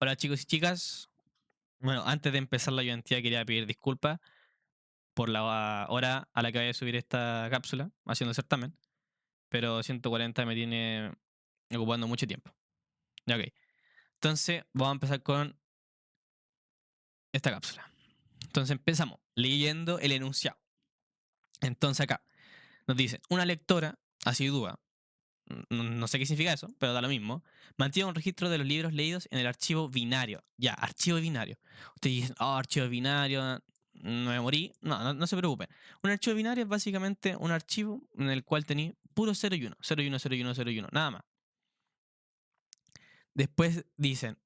Hola chicos y chicas. Bueno, antes de empezar la ayudantía quería pedir disculpas por la hora a la que voy a subir esta cápsula haciendo el certamen, pero 140 me tiene ocupando mucho tiempo. Ya, ok. Entonces, vamos a empezar con esta cápsula. Entonces empezamos leyendo el enunciado. Entonces acá nos dice, una lectora asidua, no sé qué significa eso, pero da lo mismo, mantiene un registro de los libros leídos en el archivo binario. Ya, archivo binario. Ustedes dicen, oh, archivo binario, no me morí. No se preocupen. Un archivo binario es básicamente un archivo en el cual tenéis puro 0 y 1, 0 y 1, 0 y 1, 0 y 1, nada más. Después dicen,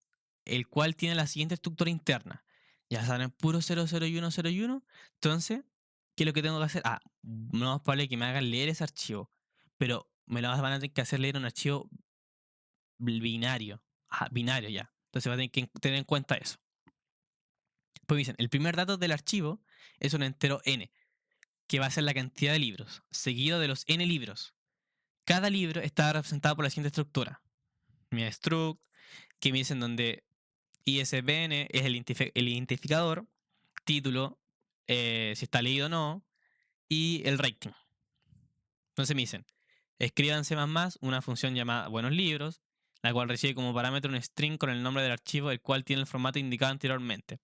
el cual tiene la siguiente estructura interna. Ya saben, puro 0, 0 y 1, 0 y 1. Entonces, ¿qué es lo que tengo que hacer? No es probable que me hagan leer ese archivo, pero me lo van a tener que hacer leer un archivo binario. Ajá, binario ya. Entonces va a tener que tener en cuenta eso. Pues dicen, el primer dato del archivo es un entero n, que va a ser la cantidad de libros, seguido de los n libros. Cada libro está representado por la siguiente estructura. Mi struct, que me dicen donde ISBN es el identificador, título, si está leído o no, y el rating. Entonces me dicen, escríbanse más una función llamada buenos libros, la cual recibe como parámetro un string con el nombre del archivo, el cual tiene el formato indicado anteriormente,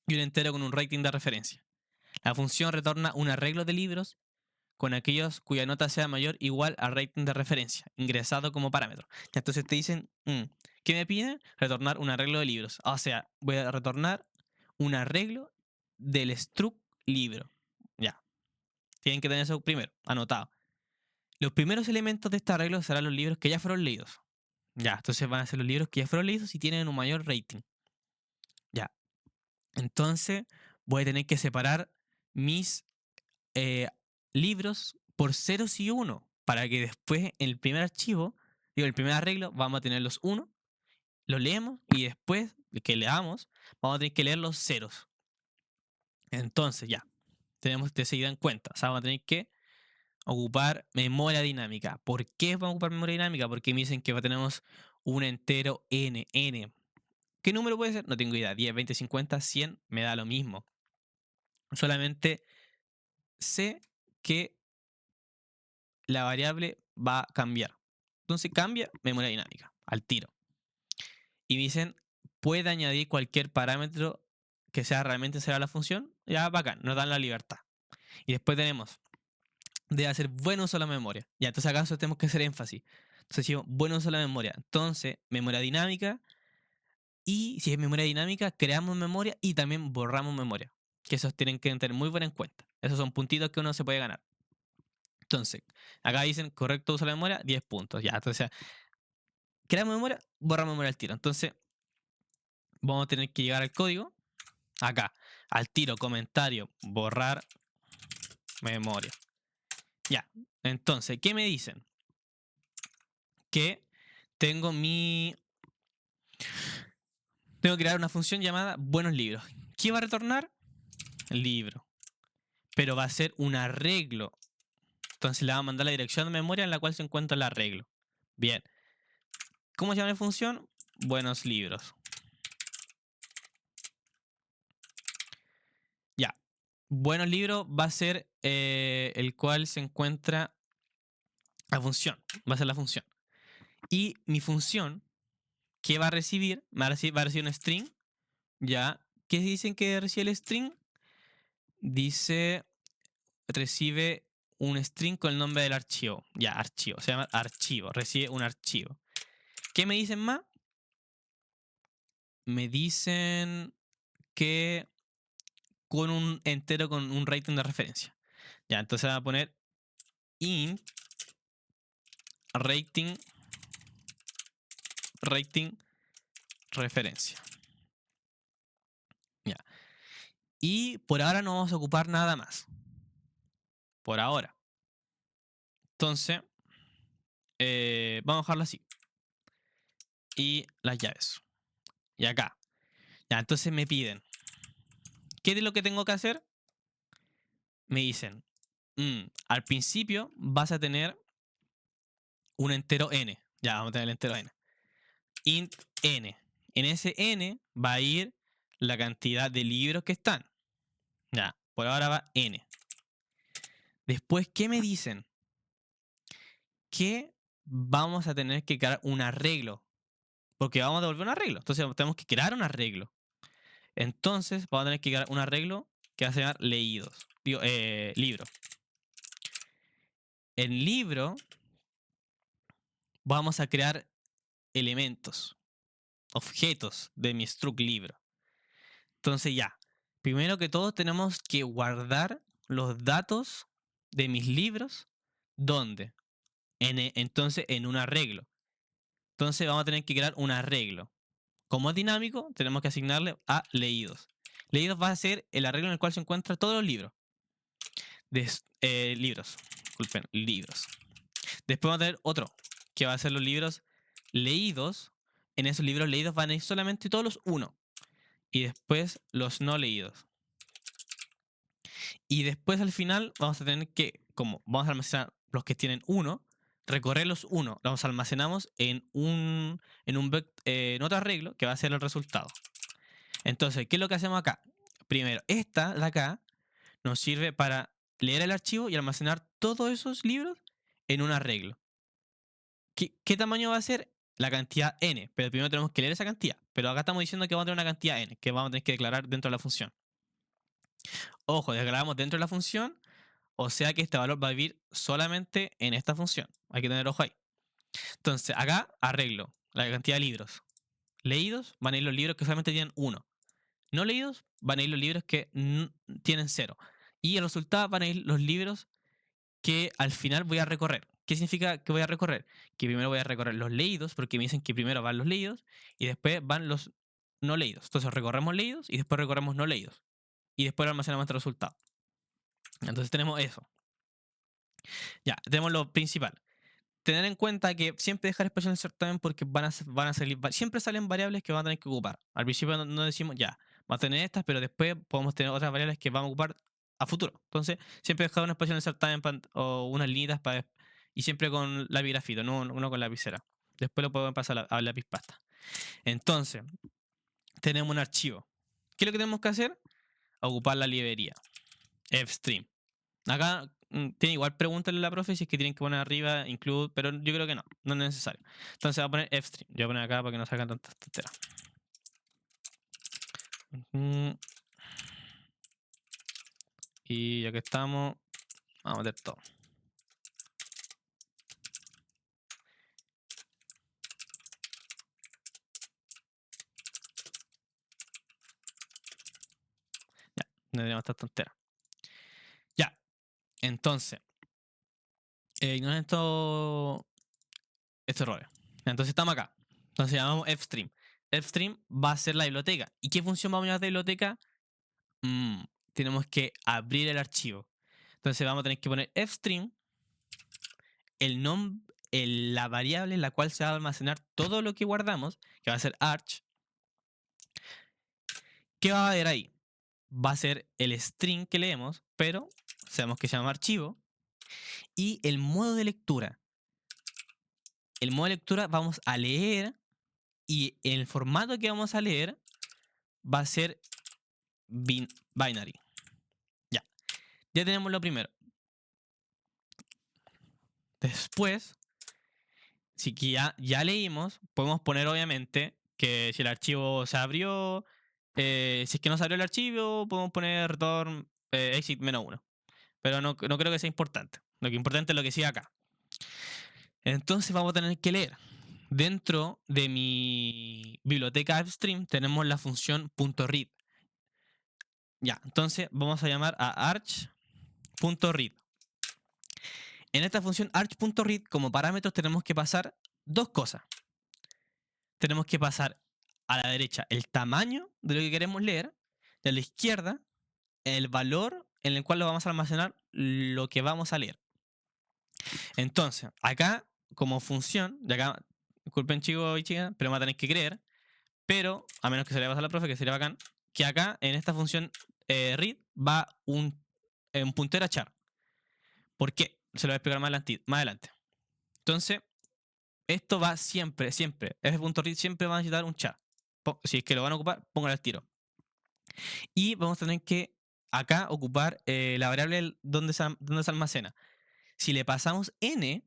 y un entero con un rating de referencia. La función retorna un arreglo de libros con aquellos cuya nota sea mayor o igual al rating de referencia, ingresado como parámetro. Ya, entonces te dicen, ¿qué me piden? Retornar un arreglo de libros. O sea, voy a retornar un arreglo del struct libro. Ya, tienen que tener eso primero, anotado. Los primeros elementos de este arreglo serán los libros que ya fueron leídos. Ya, entonces van a ser los libros que ya fueron leídos y tienen un mayor rating. Ya, entonces voy a tener que separar mis eh, libros por ceros y uno para que después en el primer archivo, digo, el primer arreglo, vamos a tener los 1, los leemos y después que leamos, vamos a tener que leer los ceros. Entonces ya, tenemos que seguir en cuenta. O sea, vamos a tener que ocupar memoria dinámica. ¿Por qué vamos a ocupar memoria dinámica? Porque me dicen que tenemos un entero n. ¿Qué número puede ser? No tengo idea. 10, 20, 50, 100, me da lo mismo. Solamente sé que la variable va a cambiar. Entonces cambia memoria dinámica al tiro. Y me dicen, puede añadir cualquier parámetro que sea realmente será la función. Ya, bacán, nos dan la libertad. Y después tenemos, debe hacer buen uso de la memoria. Ya, entonces acaso tenemos que hacer énfasis. Entonces decimos, buen uso de la memoria. Entonces, memoria dinámica. Y si es memoria dinámica, creamos memoria y también borramos memoria. Que esos tienen que tener muy buena en cuenta. Esos son puntitos que uno se puede ganar. Entonces, acá dicen correcto uso de la memoria, 10 puntos. Ya, entonces, creamos memoria, borramos memoria al tiro. Entonces, vamos a tener que llegar al código. Acá, al tiro, comentario, borrar memoria. Ya, entonces, ¿qué me dicen? Que tengo mi... Tengo que crear una función llamada buenos libros. ¿Qué va a retornar? Libro. Pero va a ser un arreglo. Entonces le va a mandar la dirección de memoria en la cual se encuentra el arreglo. Bien. ¿Cómo se llama la función? Buenos libros. Ya. Buenos libros va a ser el cual se encuentra la función. Va a ser la función. Y mi función, ¿qué va a recibir? Va a recibir un string. Ya. ¿Qué dicen que recibe el string? Dice, recibe un string con el nombre del archivo. Ya, archivo. Se llama archivo. Recibe un archivo. ¿Qué me dicen más? Me dicen que con un entero con un rating de referencia. Ya, entonces va a poner int rating referencia. Ya. Y por ahora no vamos a ocupar nada más. Por ahora. Entonces, vamos a dejarlo así. Y las llaves. Y acá. Ya, entonces me piden. ¿Qué es lo que tengo que hacer? Me dicen, al principio vas a tener un entero n. Ya, vamos a tener el entero n. Int n. En ese n va a ir la cantidad de libros que están. Ya, por ahora va n. Después, ¿qué me dicen? Que vamos a tener que crear un arreglo. Porque vamos a devolver un arreglo. Entonces tenemos que crear un arreglo. Entonces vamos a tener que crear un arreglo que va a ser leídos. Digo, libro. En libro vamos a crear elementos, objetos de mi struct libro. Entonces ya, primero que todo tenemos que guardar los datos de mis libros. ¿Dónde? Entonces en un arreglo. Entonces vamos a tener que crear un arreglo. Como es dinámico, tenemos que asignarle a leídos. Leídos va a ser el arreglo en el cual se encuentran todos los libros. Libros. Disculpen, libros. Después vamos a tener otro, que va a ser los libros leídos. En esos libros leídos van a ir solamente todos los 1. Y después los no leídos. Y después al final vamos a tener que, como vamos a almacenar los que tienen 1, recorrer los 1. Los almacenamos en otro arreglo que va a ser el resultado. Entonces, ¿qué es lo que hacemos acá? Primero, esta de acá nos sirve para leer el archivo y almacenar todos esos libros en un arreglo. ¿Qué tamaño va a ser? La cantidad n, pero primero tenemos que leer esa cantidad. Pero acá estamos diciendo que vamos a tener una cantidad n, que vamos a tener que declarar dentro de la función. Ojo, declaramos dentro de la función, o sea que este valor va a vivir solamente en esta función. Hay que tener ojo ahí. Entonces, acá arreglo la cantidad de libros. Leídos van a ir los libros que solamente tienen 1. No leídos van a ir los libros que tienen 0. Y el resultado van a ir los libros que al final voy a recorrer. ¿Qué significa que voy a recorrer? Que primero voy a recorrer los leídos, porque me dicen que primero van los leídos y después van los no leídos. Entonces recorremos leídos y después recorremos no leídos. Y después almacenamos el resultado. Entonces tenemos eso. Ya, tenemos lo principal. Tener en cuenta que siempre dejar espacio en el certamen porque van a salir, siempre salen variables que van a tener que ocupar. Al principio no decimos, ya, va a tener estas, pero después podemos tener otras variables que vamos a ocupar a futuro. Entonces, siempre dejar un espacio en el certamen o unas líneas y siempre con lápiz grafito, no con lapicera. Después lo podemos pasar a lápiz pasta. Entonces, tenemos un archivo. ¿Qué es lo que tenemos que hacer? Ocupar la librería fstream. Acá tiene igual preguntarle a la profe si es que tienen que poner arriba include, pero yo creo que no es necesario. Entonces va a poner fstream. Yo voy a poner acá para que no salgan tantas tonteras. Y ya que estamos, vamos a meter todo. Ya, no tenemos estas tonteras. Ya, entonces, ignoren estos errores. Entonces estamos acá. Entonces llamamos fstream. Fstream va a ser la biblioteca. ¿Y qué función vamos a llamar de biblioteca? Tenemos que abrir el archivo. Entonces vamos a tener que poner fstream, la variable en la cual se va a almacenar todo lo que guardamos, que va a ser arch. ¿Qué va a haber ahí? Va a ser el string que leemos, pero sabemos que se llama archivo. Y el modo de lectura. El modo de lectura vamos a leer y el formato que vamos a leer va a ser binary. Ya tenemos lo primero. Después, si que ya leímos, podemos poner obviamente que si el archivo se abrió, si es que no se abrió el archivo, podemos poner return exit -1. Pero no creo que sea importante. Lo que es importante es lo que sigue acá. Entonces vamos a tener que leer. Dentro de mi biblioteca fstream tenemos la función .read. Ya, entonces vamos a llamar a arch.read. En esta función arch.read como parámetros tenemos que pasar dos cosas. Tenemos que pasar a la derecha el tamaño de lo que queremos leer, y a la izquierda el valor en el cual lo vamos a almacenar lo que vamos a leer. Entonces, acá como función, de acá, disculpen chicos y chicas, pero me van a tener que creer, pero a menos que se le pase a la profe, que sería bacán, que acá en esta función read va un puntero a char. ¿Por qué? Se lo voy a explicar más adelante. Entonces, esto va siempre, f.read siempre va a necesitar un char. Si es que lo van a ocupar, póngalo al tiro. Y vamos a tener que acá ocupar la variable donde se almacena. Si le pasamos n,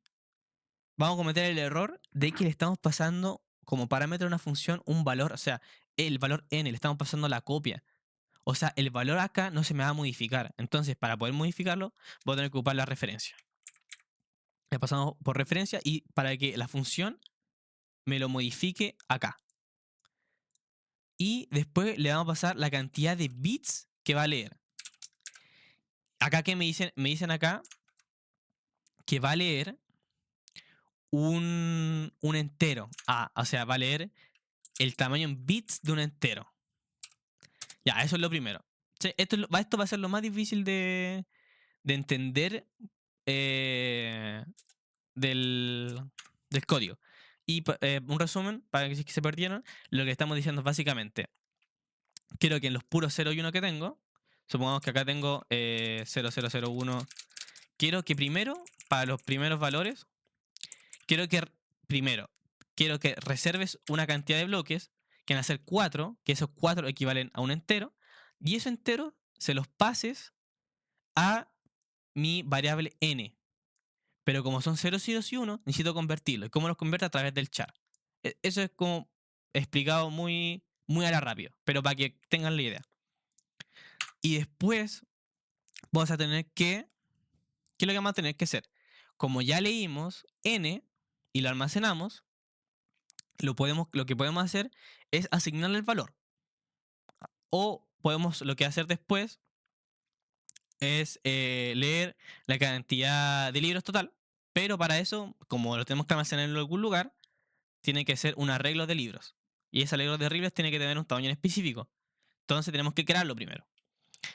vamos a cometer el error de que le estamos pasando como parámetro a una función un valor, o sea, el valor n, le estamos pasando la copia. O sea, el valor acá no se me va a modificar. Entonces, para poder modificarlo, voy a tener que ocupar la referencia. Le pasamos por referencia y para que la función me lo modifique acá. Y después le vamos a pasar la cantidad de bits que va a leer. Acá que me dicen acá que va a leer un entero. O sea, va a leer el tamaño en bits de un entero. Ya, eso es lo primero. Esto va a ser lo más difícil de entender eh, del, del código. Y un resumen, para que se perdieron, lo que estamos diciendo es básicamente, quiero que en los puros 0 y 1 que tengo, supongamos que acá tengo 0001, quiero que primero, para los primeros valores, quiero que primero, quiero que reserves una cantidad de bloques, que van a ser 4, que esos 4 equivalen a un entero, y ese entero se los pases a mi variable n. Pero como son 0, 0 y 1, necesito convertirlo. ¿Y cómo los convierto? A través del char. Eso es como explicado muy, muy a la rápido, pero para que tengan la idea. Y después vamos a tener que, ¿qué es lo que vamos a tener que hacer? Como ya leímos n y lo almacenamos, lo que podemos hacer es asignarle el valor. O lo que hacer después es leer la cantidad de libros total, pero para eso, como lo tenemos que almacenar en algún lugar, tiene que ser un arreglo de libros. Y ese arreglo de libros tiene que tener un tamaño en específico. Entonces tenemos que crearlo primero.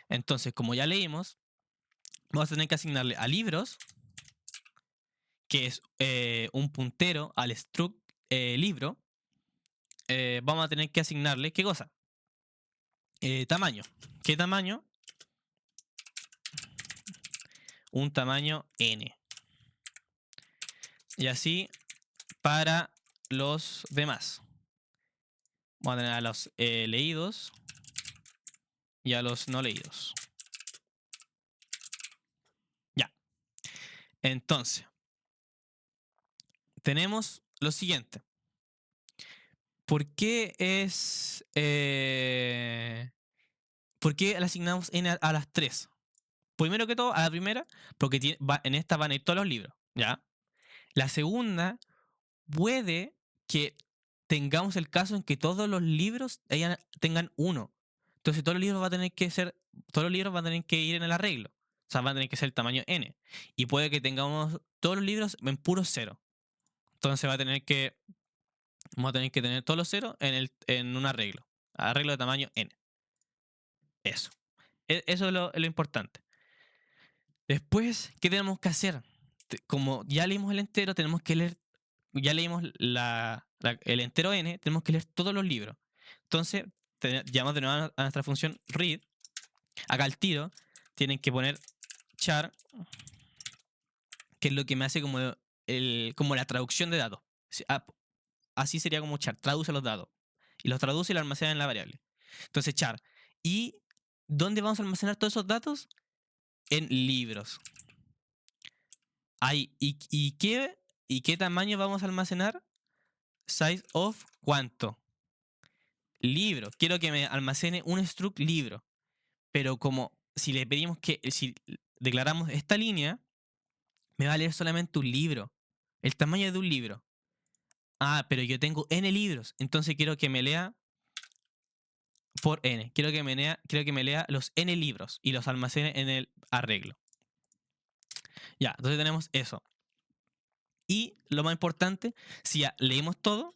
Entonces, como ya leímos, vamos a tener que asignarle a libros, que es un puntero al struct libro. Vamos a tener que asignarle, ¿qué cosa? Tamaño. ¿Qué tamaño? Un tamaño n. Y así para los demás. Vamos a tener a los leídos y a los no leídos. Ya. Entonces, tenemos lo siguiente. ¿Por qué es. ¿Por qué le asignamos n a las 3? Primero que todo, a la primera, porque en esta van a ir todos los libros. ¿Ya? La segunda, puede que tengamos el caso en que todos los libros tengan 1. Entonces todos los libros van a tener que ser, todos los libros van a tener que ir en el arreglo. O sea, van a tener que ser el tamaño n. Y puede que tengamos todos los libros en puro 0. Entonces vamos a tener que tener todos los ceros en un arreglo. Arreglo de tamaño n. Eso. Eso es lo importante. Después, ¿qué tenemos que hacer? Como ya leímos el entero, tenemos que leer, ya leímos el entero n, tenemos que leer todos los libros. Entonces, llamamos de nuevo a nuestra función read. Acá al tiro, tienen que poner char, que es lo que me hace como la traducción de datos. Así sería como char, traduce los datos. Y los traduce y los almacena en la variable. Entonces, char. ¿Y dónde vamos a almacenar todos esos datos? En libros. ¿Y qué tamaño vamos a almacenar? Size of ¿cuánto? Libro. Quiero que me almacene un struct libro. Pero como si le pedimos si declaramos esta línea, me va a leer solamente un libro. El tamaño de un libro. Pero yo tengo n libros. Entonces quiero que me lea por n. Quiero que me lea los n libros y los almacene en el arreglo. Ya, entonces tenemos eso. Y lo más importante, si ya leímos todo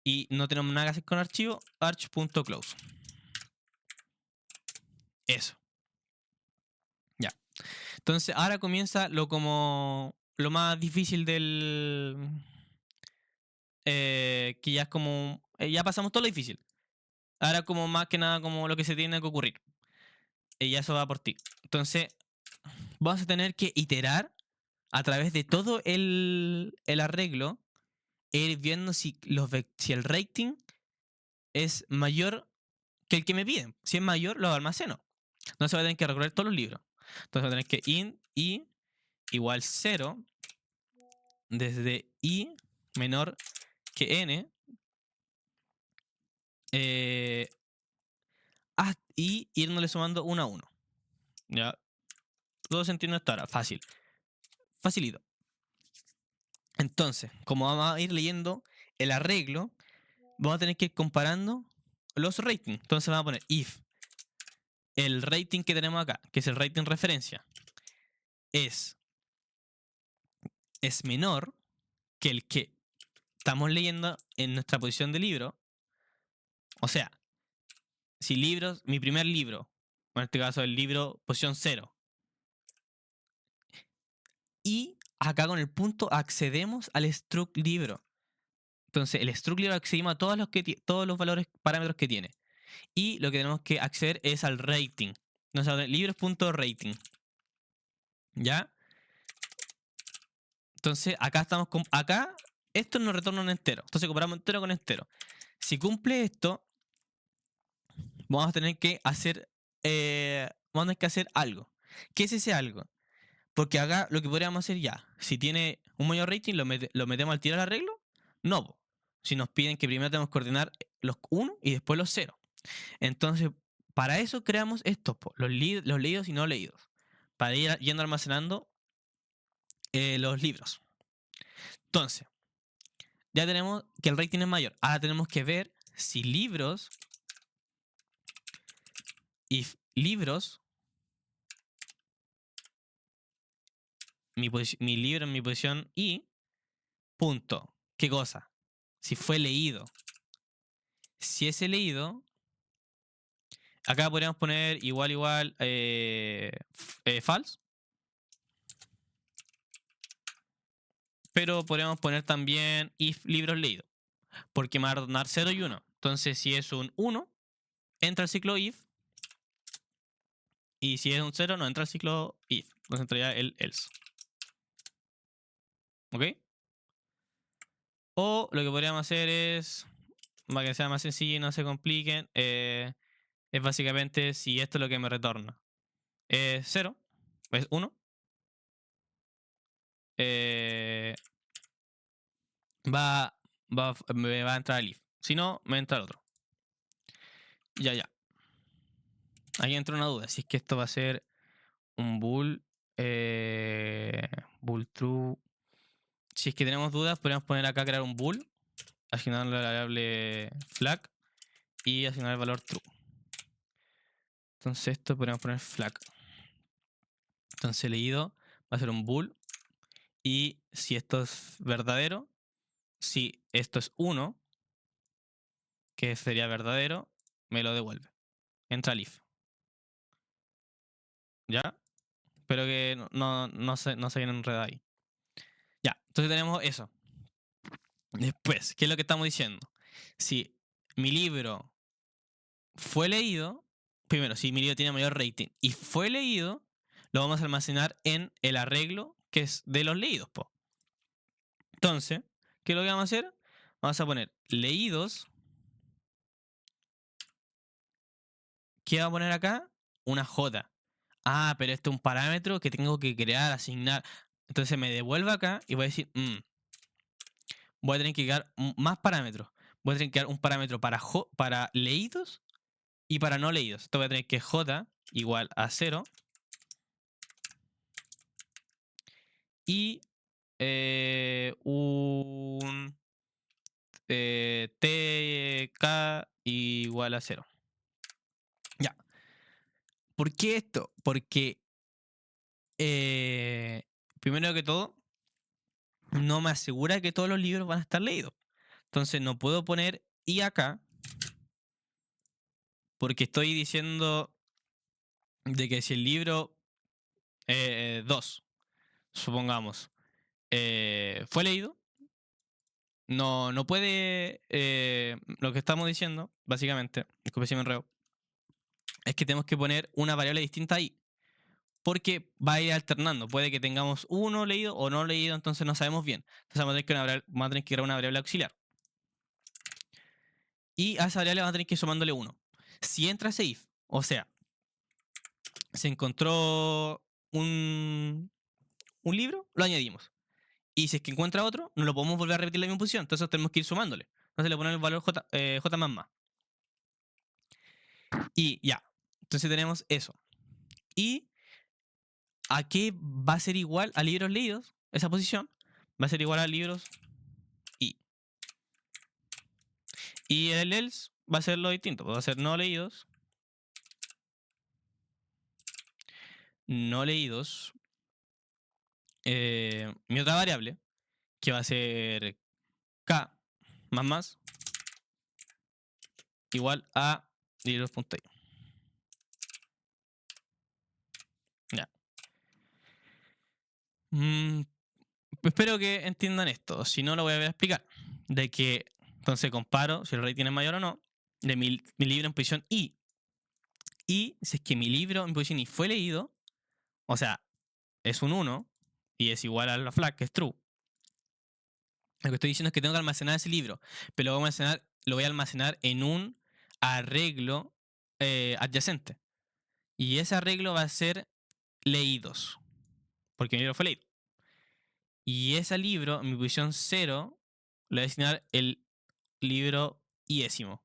y no tenemos nada que hacer con el archivo, arch.close. Eso. Ya. Entonces ahora comienza lo más difícil que ya es como. Ya pasamos todo lo difícil. Ahora como más que nada como lo que se tiene que ocurrir. Y ya eso va por ti. Entonces, vamos a tener que iterar a través de todo el arreglo, ir viendo si el rating es mayor que el que me piden. Si es mayor, lo almaceno. Entonces voy a tener que recorrer todos los libros. Entonces voy a tener que int i igual 0 desde i menor que n y irnosle sumando uno a uno. ¿Ya? Todo se entiende hasta ahora. Fácil. Facilito. Entonces, como vamos a ir leyendo el arreglo, vamos a tener que ir comparando los ratings. Entonces vamos a poner if el rating que tenemos acá, que es el rating referencia, es menor que el que estamos leyendo en nuestra posición de libro. O sea, si libros, mi primer libro, en este caso el libro posición 0, y acá con el punto accedemos al struct libro. Entonces, el struct libro accedimos a todos los valores, parámetros que tiene. Y lo que tenemos que acceder es al rating. Entonces, libros.rating. ¿Ya? Entonces, acá estamos con. Acá, esto nos retorna un entero. Entonces, comparamos entero con entero. Si cumple esto, vamos a tener que hacer. Vamos a tener que hacer algo. ¿Qué es ese algo? Porque acá lo que podríamos hacer ya, si tiene un mayor rating, lo metemos al tiro al arreglo. No, po. Si nos piden que primero tenemos que coordinar los 1 y después los 0. Entonces, para eso creamos estos, po, los leídos y no leídos. Para ir yendo almacenando los libros. Entonces, ya tenemos que el rating es mayor. Ahora tenemos que ver si libros y libros, mi libro en mi posición y punto. ¿Qué cosa? Si fue leído. Si es leído, acá podríamos poner igual, false. Pero podríamos poner también if libros leídos. Porque me va a retornar 0 y 1. Entonces, si es un 1, entra el ciclo if. Y si es un 0, no entra el ciclo if. Entonces entraría el else. ¿Ok? O lo que podríamos hacer es, para que sea más sencillo y no se compliquen, es básicamente si esto es lo que me retorna. Es 0, es 1. Me va a entrar el if. Si no, me entra el otro. Ya. Ahí entra una duda. Si es que esto va a ser un bool. Bool true. Si es que tenemos dudas, podríamos poner acá crear un bool. Asignarle la variable flag. Y asignar el valor true. Entonces esto podríamos poner flag. Entonces leído va a ser un bool. Y si esto es verdadero, si esto es 1, que sería verdadero, me lo devuelve. Entra el if. ¿Ya? Espero que no se hayan enredado ahí. Ya, entonces tenemos eso. Después, ¿qué es lo que estamos diciendo? Si mi libro fue leído, primero, si mi libro tiene mayor rating y fue leído, lo vamos a almacenar en el arreglo que es de los leídos, po. Entonces, ¿qué es lo que vamos a hacer? Vamos a poner leídos. ¿Qué va a poner acá? Una J. Ah, pero este es un parámetro que tengo que crear, asignar. Entonces me devuelvo acá y voy a decir, voy a tener que crear más parámetros. Voy a tener que crear un parámetro para leídos y para no leídos. Esto voy a tener que J igual a 0 y un TK igual a 0. Ya. ¿Por qué esto? Porque primero que todo, no me asegura que todos los libros van a estar leídos. Entonces no puedo poner y acá porque estoy diciendo de que si el libro 2, supongamos, fue leído, no puede. Lo que estamos diciendo, básicamente, disculpe si me enredo, es que tenemos que poner una variable distinta ahí. Porque va a ir alternando. Puede que tengamos uno leído o no leído, entonces no sabemos bien. Entonces vamos a tener que crear una variable auxiliar. Y a esa variable vamos a tener que ir sumándole 1. Si entra ese if, o sea, se encontró un libro, lo añadimos. Y si es que encuentra otro, no lo podemos volver a repetir la misma posición. Entonces tenemos que ir sumándole. Entonces le ponemos el valor j más más. Y ya. Entonces tenemos eso. ¿Y a qué va a ser igual a libros leídos? Esa posición va a ser igual a libros y. Y el else va a ser lo distinto. Va a ser no leídos. No leídos. Mi otra variable, que va a ser k más más igual a libros.i. Ya. Espero que entiendan esto. Si no, lo voy a explicar. De que, entonces comparo si el rating es mayor o no de mi libro en posición I. Y si es que mi libro en posición I fue leído, o sea, es un 1 y es igual a la flag, que es true. Lo que estoy diciendo es que tengo que almacenar ese libro, pero lo voy a almacenar en un arreglo adyacente. Y ese arreglo va a ser leídos, porque mi libro fue leído. Y ese libro, en mi posición 0, le voy a asignar el libro iésimo.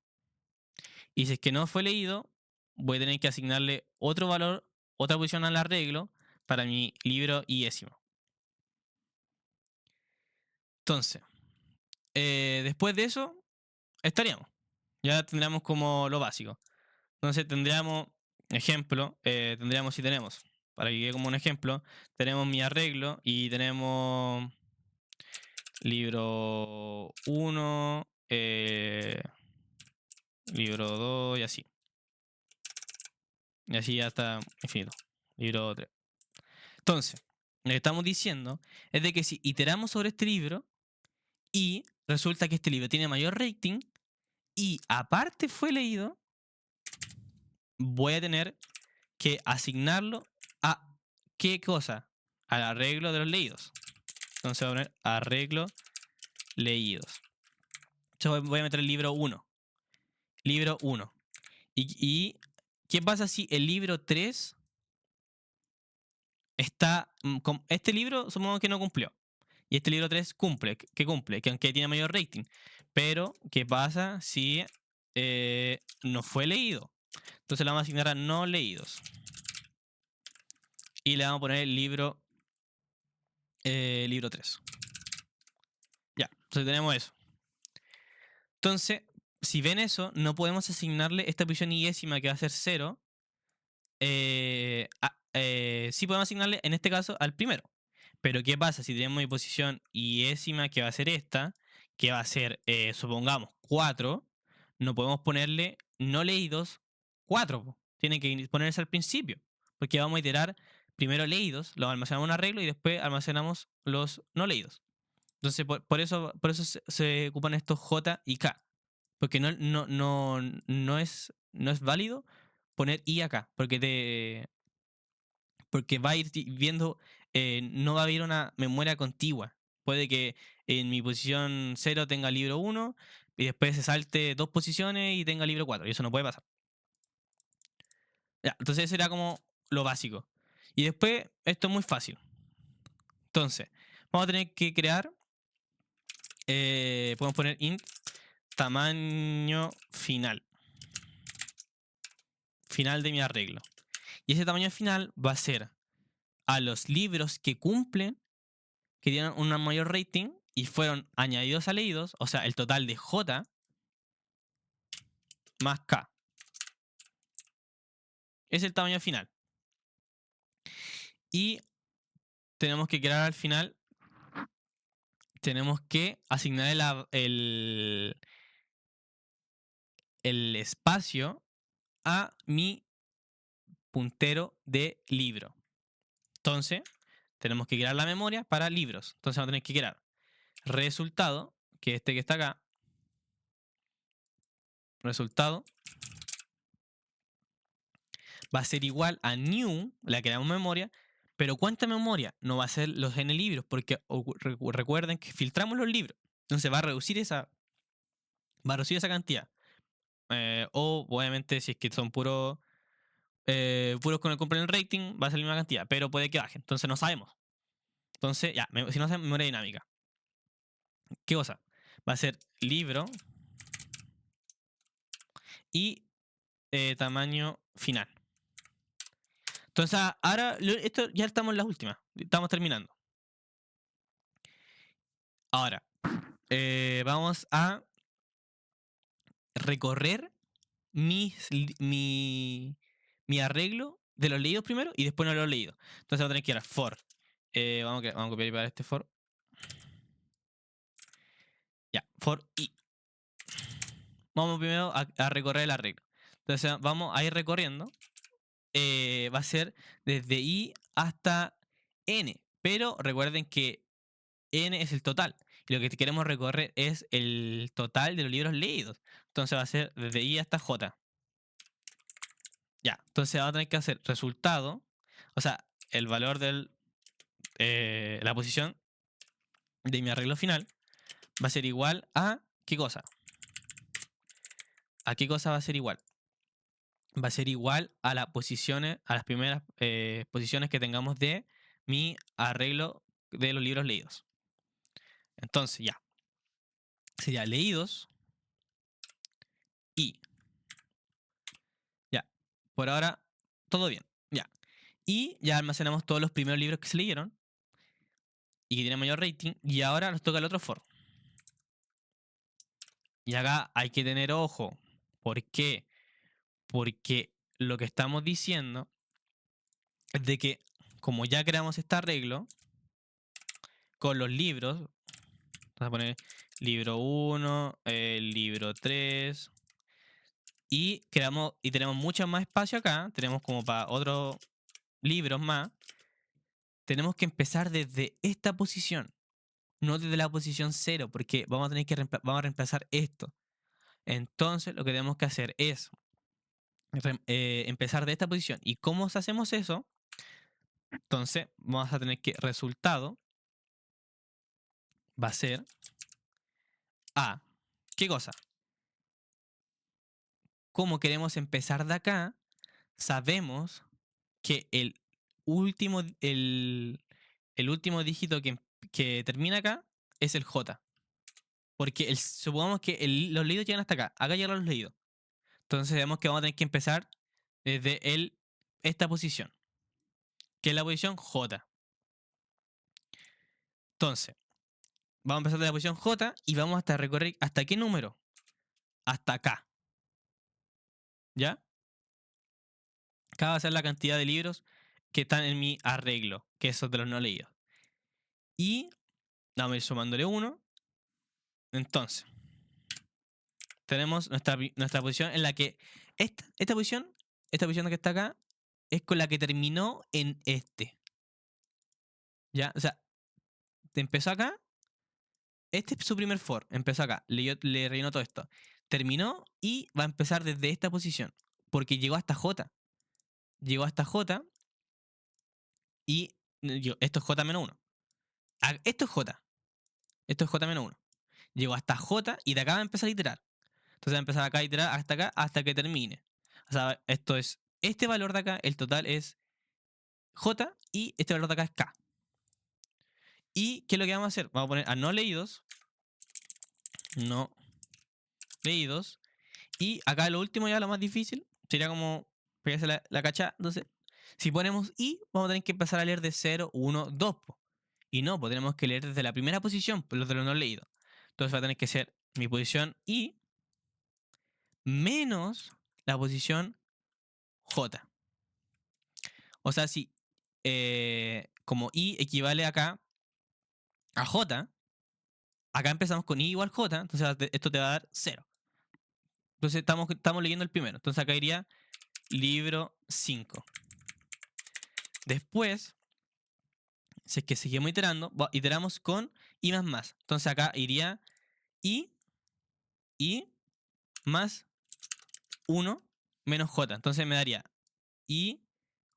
Y si es que no fue leído, voy a tener que asignarle otro valor, otra posición al arreglo para mi libro iésimo. Entonces, después de eso, estaríamos. Ya tendríamos como lo básico. Entonces tendríamos, ejemplo, tendríamos si tenemos, para que quede como un ejemplo, tenemos mi arreglo y tenemos libro 1, libro 2 y así. Y así hasta infinito. Libro 3. Entonces, lo que estamos diciendo es de que si iteramos sobre este libro y resulta que este libro tiene mayor rating y aparte fue leído, voy a tener que asignarlo a ¿qué cosa? Al arreglo de los leídos. Entonces voy a poner arreglo leídos. Yo voy a meter el libro 1. Libro 1. ¿Y qué pasa si el libro 3 está... este libro supongamos que no cumplió? Y este libro 3 cumple. ¿Qué cumple? Que aunque tiene mayor rating. Pero, ¿qué pasa si no fue leído? Entonces le vamos a asignar a no leídos. Y le vamos a poner el libro 3. Ya, entonces tenemos eso. Entonces, si ven eso, no podemos asignarle esta posición iésima que va a ser 0. Sí podemos asignarle, en este caso, al primero. Pero ¿qué pasa si tenemos mi posición iésima que va a ser esta? Que va a ser, supongamos, 4. No podemos ponerle no leídos 4. Tiene que ponerse al principio. Porque vamos a iterar primero leídos, los almacenamos en un arreglo y después almacenamos los no leídos. Entonces, por eso se ocupan estos J y K. Porque no es válido poner I acá. Porque va a ir viendo, no va a haber una memoria contigua. Puede que en mi posición 0 tenga libro 1 y después se salte 2 posiciones y tenga libro 4. Y eso no puede pasar. Ya, entonces eso era como lo básico. Y después, esto es muy fácil. Entonces, vamos a tener que crear, podemos poner int tamaño final. Final de mi arreglo. Y ese tamaño final va a ser a los libros que cumplen, que tienen un mayor rating y fueron añadidos a leídos, o sea, el total de J más K. Es el tamaño final. Y tenemos que crear al final, tenemos que asignar el espacio a mi puntero de libro. Entonces, tenemos que crear la memoria para libros. Entonces vamos a tener que crear resultado, que es este que está acá, resultado, va a ser igual a new, la que damos memoria, pero ¿cuánta memoria? No va a ser los n libros, porque recuerden que filtramos los libros. Entonces va a reducir esa cantidad. O obviamente si es que son puros con el cumplen el rating, va a ser la misma cantidad, pero puede que baje. Entonces no sabemos. Entonces, ya, si no sabemos memoria dinámica. ¿Qué cosa? Va a ser libro y tamaño final. Entonces, ahora esto ya estamos en las últimas. Estamos terminando. Ahora, vamos a recorrer mi arreglo de los leídos primero y después no los leídos. Entonces vamos a tener que ir a for. Vamos a copiar y pegar este for. Ya, for i. Vamos primero a recorrer el arreglo. Entonces vamos a ir recorriendo. Va a ser desde i hasta n. Pero recuerden que n es el total. Y lo que queremos recorrer es el total de los libros leídos. Entonces va a ser desde i hasta j. Ya, entonces vamos a tener que hacer resultado. O sea, el valor de la posición de mi arreglo final va a ser igual a ¿qué cosa? ¿A qué cosa va a ser igual? Va a ser igual a las posiciones, a las primeras posiciones que tengamos de mi arreglo de los libros leídos. Entonces, ya. Sería leídos y. Ya. Por ahora, todo bien. Ya. Y ya almacenamos todos los primeros libros que se leyeron y que tienen mayor rating. Y ahora nos toca el otro for. Y acá hay que tener ojo. ¿Por qué? Porque lo que estamos diciendo es de que, como ya creamos este arreglo con los libros, vamos a poner libro 1, libro 3, y creamos y tenemos mucho más espacio acá, tenemos como para otros libros más, tenemos que empezar desde esta posición, no desde la posición 0, porque vamos a tener que vamos a reemplazar esto. Entonces, lo que tenemos que hacer es empezar de esta posición. ¿Y cómo hacemos eso? Entonces, vamos a tener que resultado va a ser a, ¿qué cosa? Como queremos empezar de acá, sabemos que el último dígito que termina acá es el J. Porque supongamos que los leídos llegan hasta acá. Acá llegan los leídos. Entonces sabemos que vamos a tener que empezar desde esta posición, que es la posición J. Entonces, vamos a empezar de la posición J y vamos hasta recorrer. ¿Hasta qué número? Hasta acá. ¿Ya? Acá va a ser la cantidad de libros que están en mi arreglo, que esos de los no leídos. Y vamos a ir sumándole 1. Entonces, tenemos nuestra posición en la que esta posición que está acá, es con la que terminó en este. ¿Ya? O sea, empezó acá, este es su primer for, empezó acá, le rellenó todo esto. Terminó y va a empezar desde esta posición, porque llegó hasta J. Llegó hasta J y esto es J-1. Esto es J. Esto es J-1. Llegó hasta J y de acá va a empezar a iterar. Entonces va a empezar acá a iterar hasta acá hasta que termine. O sea, esto es este valor de acá, el total es J y este valor de acá es K. ¿Y qué es lo que vamos a hacer? Vamos a poner a no leídos. No leídos. Y acá lo último, ya lo más difícil, sería como pegarse la cacha. Entonces, si ponemos I, vamos a tener que empezar a leer de 0, 1, 2. Y no, pues tenemos que leer desde la primera posición, por los de los no leídos. Entonces va a tener que ser mi posición I menos la posición J. O sea, si como I equivale acá a J, acá empezamos con I igual J, entonces esto te va a dar 0. Entonces estamos leyendo el primero. Entonces acá iría libro 5. Después, si es que seguimos iterando, iteramos con I más más. Entonces acá iría I más 1 menos J. Entonces me daría I,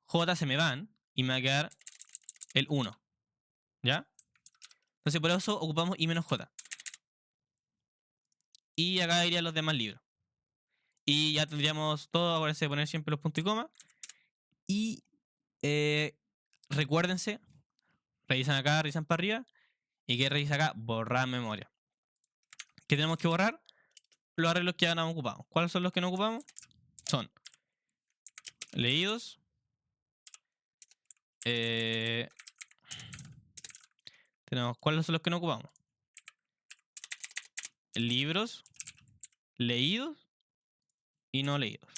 J se me van y me va a quedar el 1. ¿Ya? Entonces por eso ocupamos I menos J. Y acá irían los demás libros. Y ya tendríamos todo. Acuérdense de poner siempre los puntos y coma. Y recuérdense, revisan acá, revisan para arriba. ¿Y qué revisa acá? Borrar memoria. ¿Qué tenemos que borrar? Los arreglos que ya no ocupamos. ¿Cuáles son los que no ocupamos? Son leídos. Tenemos cuáles son los que no ocupamos. Libros, leídos y no leídos.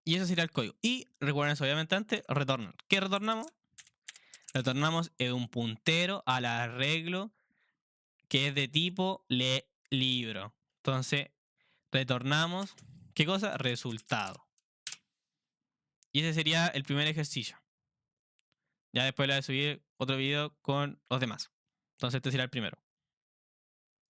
Y eso sería el código. Y recuerden obviamente antes, retornar. ¿Qué retornamos? Retornamos un puntero al arreglo que es de tipo libro. Entonces, retornamos, ¿qué cosa? Resultado. Y ese sería el primer ejercicio. Ya después le voy a subir otro video con los demás. Entonces este será el primero.